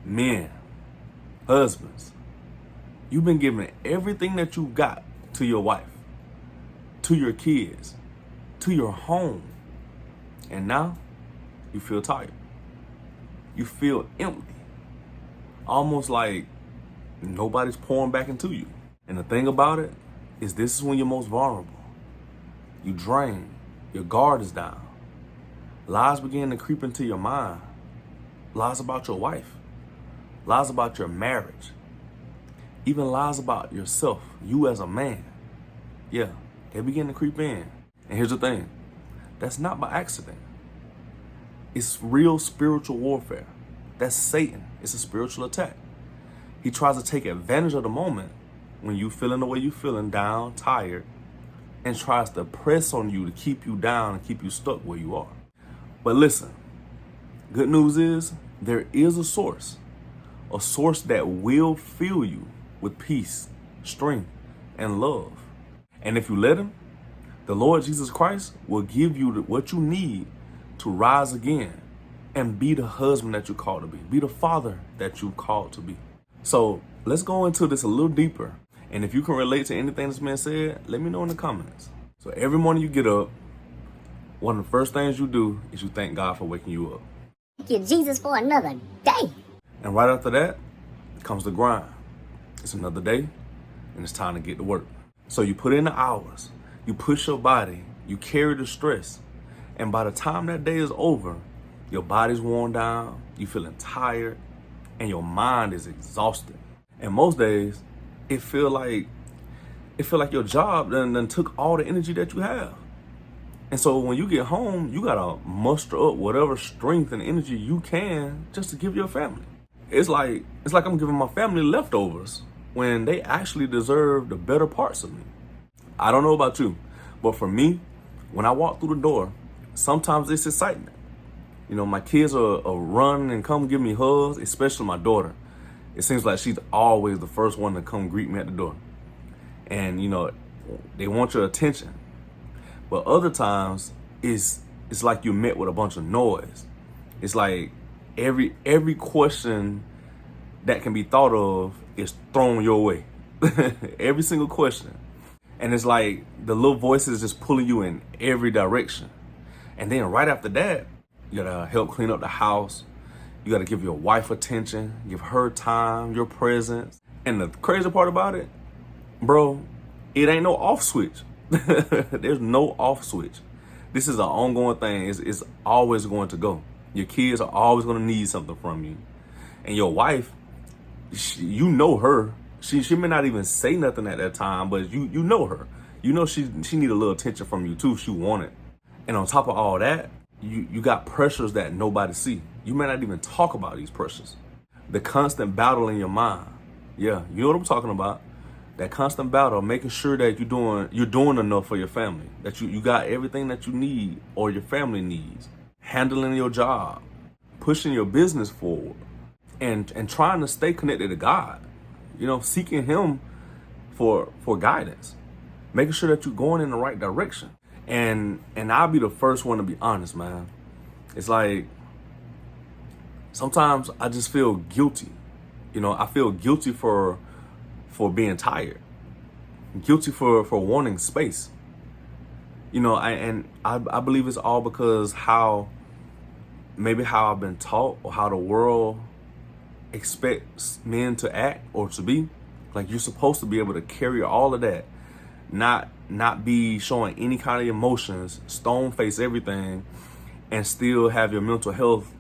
Men, husbands, you've been giving everything that you got to your wife, to your kids, to your home. And now you feel tired. You feel empty. Almost like nobody's pouring back into you. And the thing about it is this is when you're most vulnerable. You drain. Your guard is down. Lies begin to creep into your mind. Lies about your wife. Lies about your marriage. Even lies about yourself, you as a man. Yeah, they begin to creep in. And here's the thing. That's not by accident. It's real spiritual warfare. That's Satan. It's a spiritual attack. He tries to take advantage of the moment when you feeling the way you feeling, down, tired, and tries to press on you to keep you down and keep you stuck where you are. But listen, good news is there is a source that will fill you with peace, strength, and love. And if you let him, the Lord Jesus Christ will give you what you need to rise again and be the husband that you're called to be the father that you're called to be. So let's go into this a little deeper. And if you can relate to anything that's been said, let me know in the comments. So every morning you get up, one of the first things you do is you thank God for waking you up. Thank you, Jesus, for another day. And right after that comes the grind. It's another day and it's time to get to work. So you put in the hours, you push your body, you carry the stress. And by the time that day is over, your body's worn down, you feeling tired, and your mind is exhausted. And most days, it feel like your job done took all the energy that you have. And so when you get home, you gotta muster up whatever strength and energy you can just to give your family. It's like I'm giving my family leftovers when they actually deserve the better parts of me. I don't know about you, but for me, when I walk through the door, sometimes it's excitement. You know, my kids are run and come give me hugs, especially my daughter. It seems like she's always the first one to come greet me at the door. And, you know, they want your attention. But other times, it's like you're met with a bunch of noise. It's like every question that can be thought of is thrown your way. Every single question. And it's like the little voices just pulling you in every direction. And then right after that, you gotta help clean up the house. You gotta give your wife attention, give her time, your presence. And the crazy part about it, bro, it ain't no off switch. There's no off switch. This is an ongoing thing. It's always going to go. Your kids are always gonna need something from you. And your wife, you know her. She may not even say nothing at that time, but you know her. You know she need a little attention from you too if she want it. And on top of all that, you got pressures that nobody see. You may not even talk about these pressures. The constant battle in your mind. Yeah, you know what I'm talking about. That constant battle, making sure that you're doing enough for your family. That you got everything that you need or your family needs. Handling your job, pushing your business forward, and trying to stay connected to God. You know, seeking him for guidance. Making sure that you're going in the right direction. And I'll be the first one to be honest, man. It's like sometimes I just feel guilty. You know, I feel guilty for being tired. Guilty for wanting space. You know, I believe it's all because how I've been taught or how the world expects men to act or to be. Like you're supposed to be able to carry all of that. Not be showing any kind of emotions, stone face everything, and still have your mental health,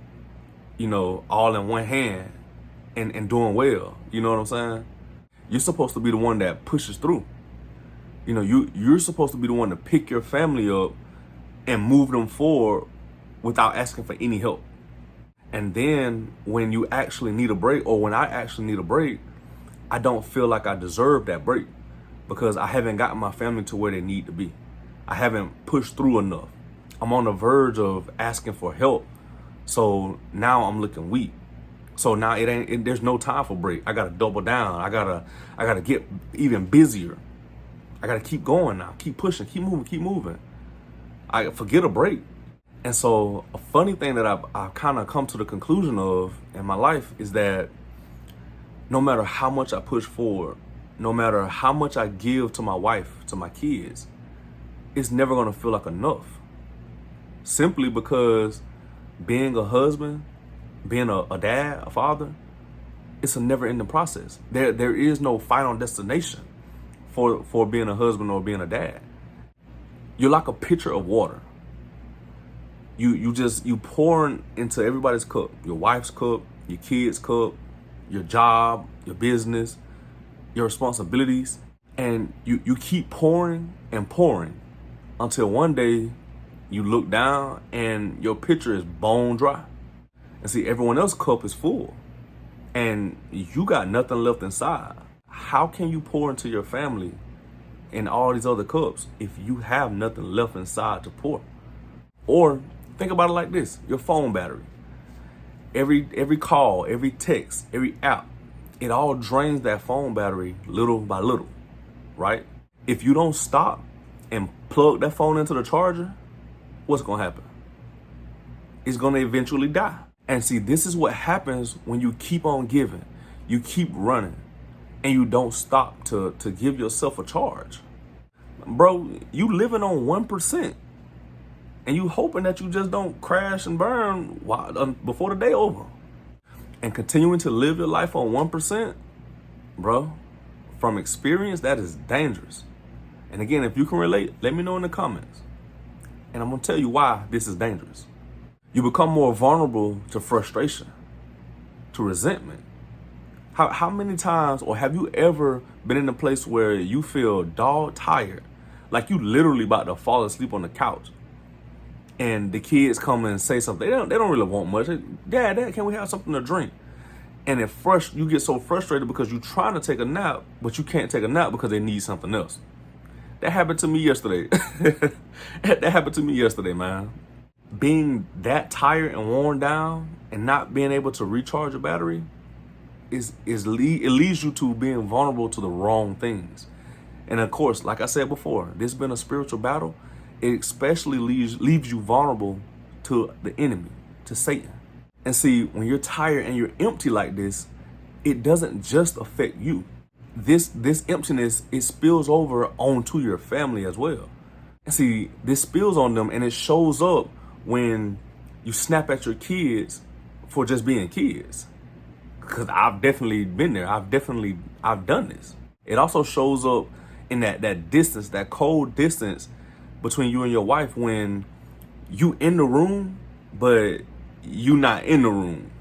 you know, all in one hand and doing well. You know what I'm saying? You're supposed to be the one that pushes through. You know, you're supposed to be the one to pick your family up and move them forward without asking for any help. And then when you actually need a break, or when I actually need a break, I don't feel like I deserve that break. Because I haven't gotten my family to where they need to be. I haven't pushed through enough. I'm on the verge of asking for help. So now I'm looking weak. So now there's no time for break. I gotta double down. I gotta get even busier. I gotta keep going now. Keep pushing, keep moving. I forget a break. And so a funny thing that I've kind of come to the conclusion of in my life is that no matter how much I push forward, no matter how much I give to my wife, to my kids, it's never going to feel like enough. Simply because being a husband, being a dad, a father, it's a never-ending process. There is no final destination for being a husband or being a dad. You're like a pitcher of water. You pouring into everybody's cup, your wife's cup, your kids' cup, your job, your business, your responsibilities, and you keep pouring and pouring until one day you look down and your pitcher is bone dry. And see, everyone else's cup is full and you got nothing left inside. How can you pour into your family and all these other cups if you have nothing left inside to pour? Or think about it like this, your phone battery. Every call, every text, every app, it all drains that phone battery little by little, right? If you don't stop and plug that phone into the charger, what's gonna happen? It's gonna eventually die. And see, this is what happens when you keep on giving, you keep running, and you don't stop to give yourself a charge. Bro, you living on 1%, and you hoping that you just don't crash and burn before the day over. And continuing to live your life on 1%, bro, from experience, that is dangerous. And again, if you can relate, let me know in the comments. And I'm gonna tell you why this is dangerous. You become more vulnerable to frustration, to resentment. How many times, or have you ever been in a place where you feel dog tired, like you literally about to fall asleep on the couch, and the kids come and say something, they don't really want much. Dad, can we have something to drink? And at first you get so frustrated because you're trying to take a nap, but you can't take a nap because they need something else. That happened to me yesterday. That happened to me yesterday, man. Being that tired and worn down and not being able to recharge your battery it leads you to being vulnerable to the wrong things. And of course, like I said before, this has been a spiritual battle. It especially leaves you vulnerable to the enemy, to Satan. And see, when you're tired and you're empty like this, it doesn't just affect you. This emptiness, it spills over onto your family as well. And see, this spills on them, and it shows up when you snap at your kids for just being kids. Because I've definitely been there. I've done this. It also shows up in that distance, that cold distance between you and your wife when you in the room, but you not in the room.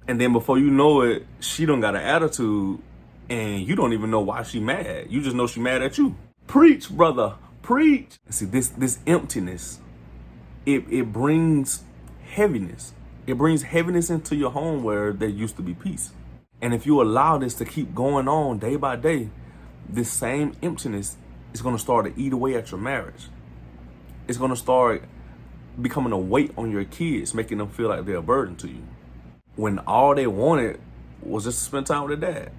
And then before you know it, she done got an attitude and you don't even know why she mad. You just know she mad at you. Preach, brother, preach. See, this emptiness, it brings heaviness. It brings heaviness into your home where there used to be peace. And if you allow this to keep going on day by day, this same emptiness is going to start to eat away at your marriage. It's going to start becoming a weight on your kids, making them feel like they're a burden to you, when all they wanted was just to spend time with their dad.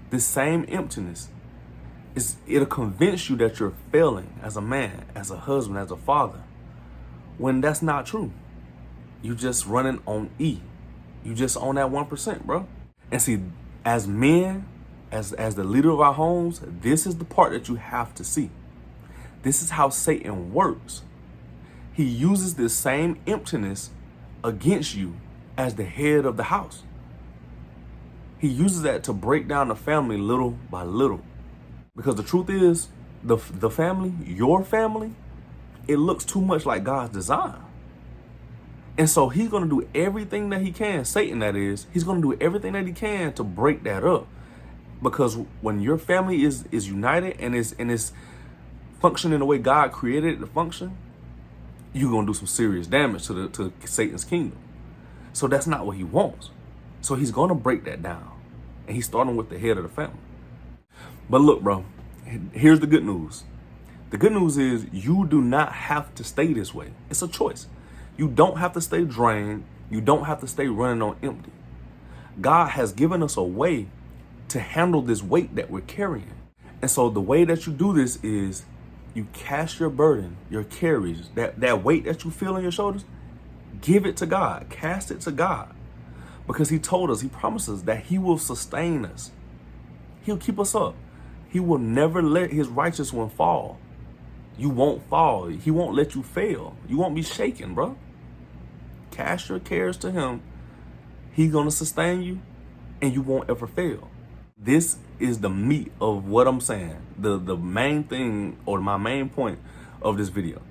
This same emptiness, it'll convince you that you're failing as a man, as a husband, as a father, when that's not true. You just running on E. You just on that 1%, bro. And see, as men, as the leader of our homes, this is the part that you have to see. This is how Satan works. He uses this same emptiness against you as the head of the house. He uses that to break down the family little by little. Because the truth is, the family, your family, it looks too much like God's design. And so he's going to do everything that he can, Satan that is, he's going to do everything that he can to break that up. Because when your family is united and is functioning the way God created it to function, you're going to do some serious damage to Satan's kingdom. So that's not what he wants. So he's going to break that down. And he's starting with the head of the family. But look, bro, here's the good news. The good news is you do not have to stay this way. It's a choice. You don't have to stay drained. You don't have to stay running on empty. God has given us a way to handle this weight that we're carrying. And so the way that you do this is you cast your burden, your carries, that weight that you feel on your shoulders, give it to God. Cast it to God. Because he told us, he promises that he will sustain us. He'll keep us up. He will never let his righteous one fall. You won't fall. He won't let you fail. You won't be shaken, bro. Cast your cares to him. He's going to sustain you, and you won't ever fail. This is the meat of what I'm saying. The main thing, or my main point of this video.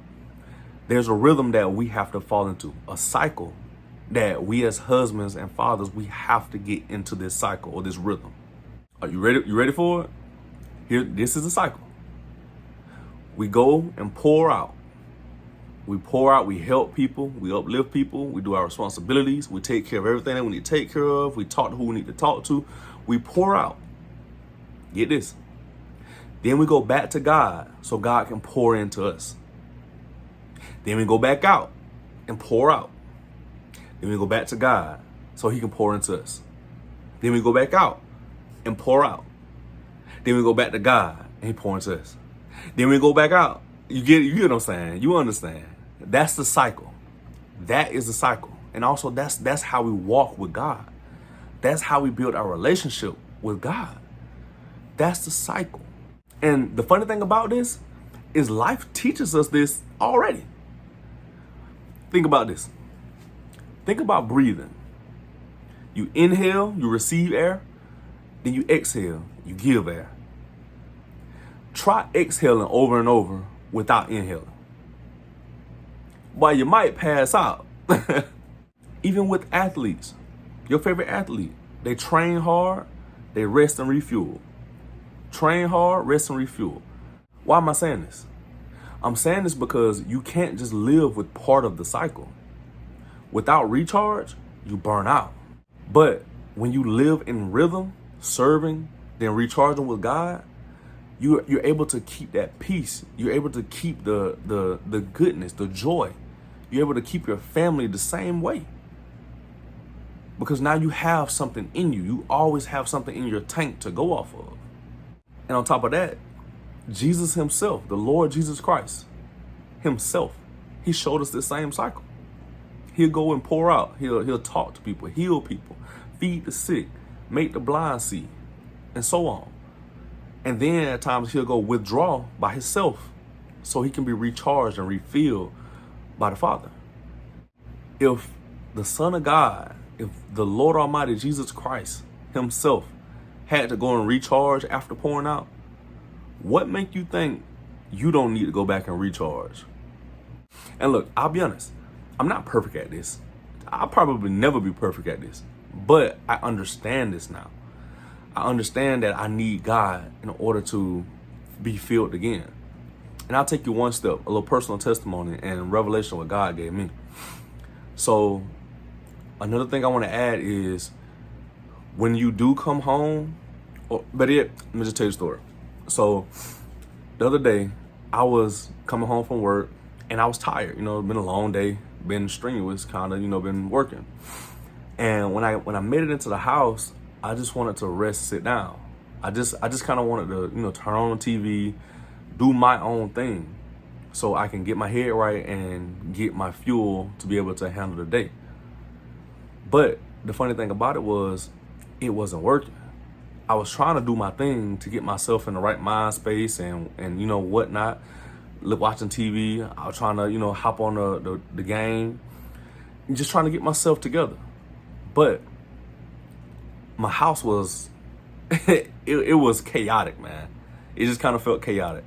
There's a rhythm that we have to fall into, a cycle that we as husbands and fathers, we have to get into this cycle or this rhythm. Are you ready? You ready for it? Here, this is a cycle. We go and pour out. We pour out, we help people, we uplift people, we do our responsibilities, we take care of everything that we need to take care of, we talk to who we need to talk to, we pour out. Get this. Then we go back to God so God can pour into us. Then we go back out and pour out. Then we go back to God so he can pour into us. Then we go back out and pour out. Then we go back to God and he pours into us. Then we go back out. You get what I'm saying? You understand? That's the cycle. That is the cycle. And also that's how we walk with God. That's how we build our relationship with God. That's the cycle. And the funny thing about this is life teaches us this already. Think about this. Think about breathing. You inhale, you receive air, then you exhale, you give air. Try exhaling over and over without inhaling. Well, you might pass out. Even with athletes, your favorite athlete, they train hard, they rest and refuel. Train hard, rest and refuel. Why am I saying this? I'm saying this because you can't just live with part of the cycle. Without recharge, you burn out. But when you live in rhythm, serving, then recharging with God, you're able to keep that peace. You're able to keep the goodness, the joy. You're able to keep your family the same way. Because now you have something in you. You always have something in your tank to go off of. And on top of that, Jesus himself, the Lord Jesus Christ himself, he showed us the same cycle. He'll go and pour out. He'll talk to people, heal people, feed the sick, make the blind see, and so on. And then at times he'll go withdraw by himself so he can be recharged and refilled by the Father. If the Son of God, if the Lord Almighty Jesus Christ himself had to go and recharge after pouring out, what make you think you don't need to go back and recharge? And look, I'll be honest, I'm not perfect at this. I'll probably never be perfect at this, but I understand this now. I understand that I need God in order to be filled again. And I'll take you one step, a little personal testimony and revelation what God gave me. So another thing I want to add is when you do come home, or better yet, let me just tell you a story. So the other day I was coming home from work and I was tired. You know, it's been a long day, been strenuous, kind of, been working. And when I made it into the house, I just wanted to rest, sit down. I just kind of wanted to, turn on the TV, do my own thing so I can get my head right and get my fuel to be able to handle the day. But the funny thing about it was it wasn't working. I was trying to do my thing to get myself in the right mind space and whatnot, watching TV. I was trying to, hop on the game, just trying to get myself together. But my house was, it was chaotic, man. It just kind of felt chaotic.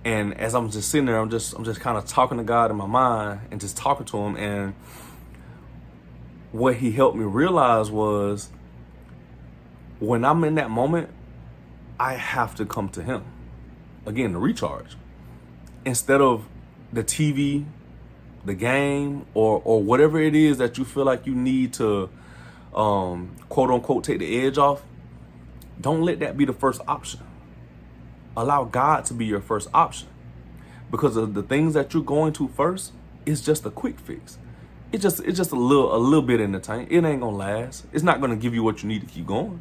And as I'm just sitting there, I'm just kind of talking to God in my mind and just talking to him. And what he helped me realize was when I'm in that moment, I have to come to him. Again, the recharge. Instead of the TV, the game, or whatever it is that you feel like you need to, quote unquote, take the edge off, don't let that be the first option. Allow God to be your first option. Because of the things that you're going to first, it's just a quick fix. It's just a little bit in the tank. It ain't gonna last. It's not gonna give you what you need to keep going.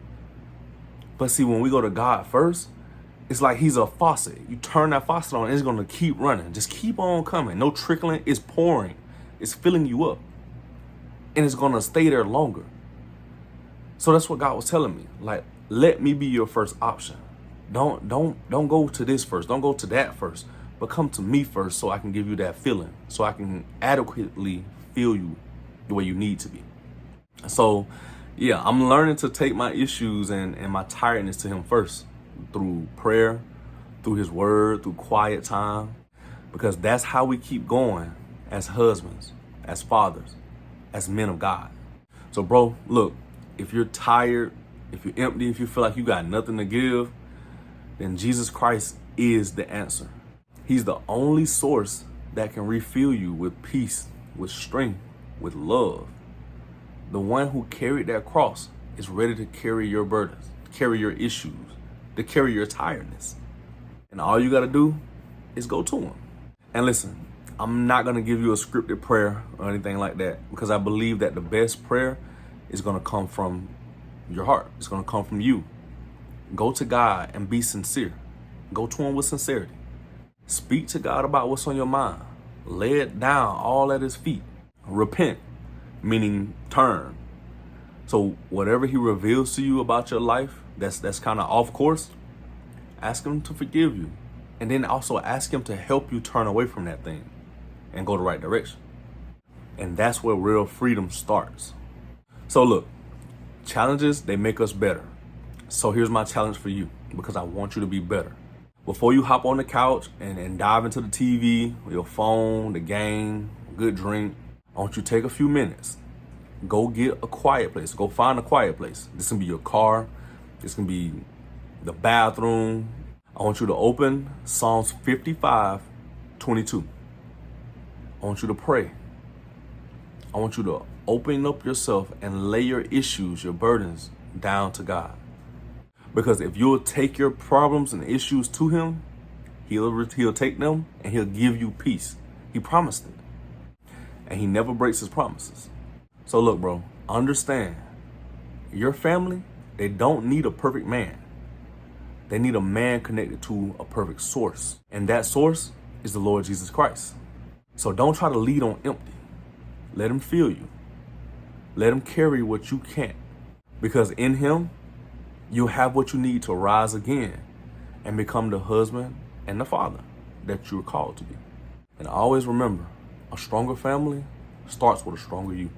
But see, when we go to God first, It's like he's a faucet. You turn that faucet on, it's going to keep running. Just keep on coming. No trickling. It's pouring. It's filling you up. And it's going to stay there longer. So that's what God was telling me. Like, let me be your first option. Don't go to this first. Don't go to that first. But come to me first so I can give you that feeling. So I can adequately feel you the way you need to be. So, yeah, I'm learning to take my issues and my tiredness to him first. Through prayer, through his word, through quiet time. Because that's how we keep going as husbands, as fathers, as men of God. So, bro, look, if you're tired, if you're empty, if you feel like you got nothing to give, then Jesus Christ is the answer. He's the only source that can refill you with peace, with strength, with love. The one who carried that cross is ready to carry your burdens, carry your issues, to carry your tiredness. And all you got to do is go to him. And listen, I'm not going to give you a scripted prayer or anything like that, because I believe that the best prayer is going to come from your heart. It's going to come from you. Go to God and be sincere. Go to him with sincerity. Speak to God about what's on your mind. Lay it down all at his feet. Repent, meaning turn. So whatever he reveals to you about your life that's kind of off course, ask him to forgive you. And then also ask him to help you turn away from that thing and go the right direction. And that's where real freedom starts. So look, challenges, they make us better. So here's my challenge for you, because I want you to be better. Before you hop on the couch and dive into the TV, your phone, the game, good drink, I want you to take a few minutes. Go get a quiet place. Go find a quiet place. This can be your car. This can be the bathroom. I want you to open Psalms 55:22. I want you to pray. I want you to open up yourself and lay your issues, your burdens down to God. Because if you'll take your problems and issues to him, he'll take them and he'll give you peace. He promised it. And he never breaks his promises. So look, bro, understand, your family, they don't need a perfect man. They need a man connected to a perfect source. And that source is the Lord Jesus Christ. So don't try to lead on empty. Let him fill you. Let him carry what you can't. Because in him, you'll have what you need to rise again and become the husband and the father that you're called to be. And always remember, a stronger family starts with a stronger you.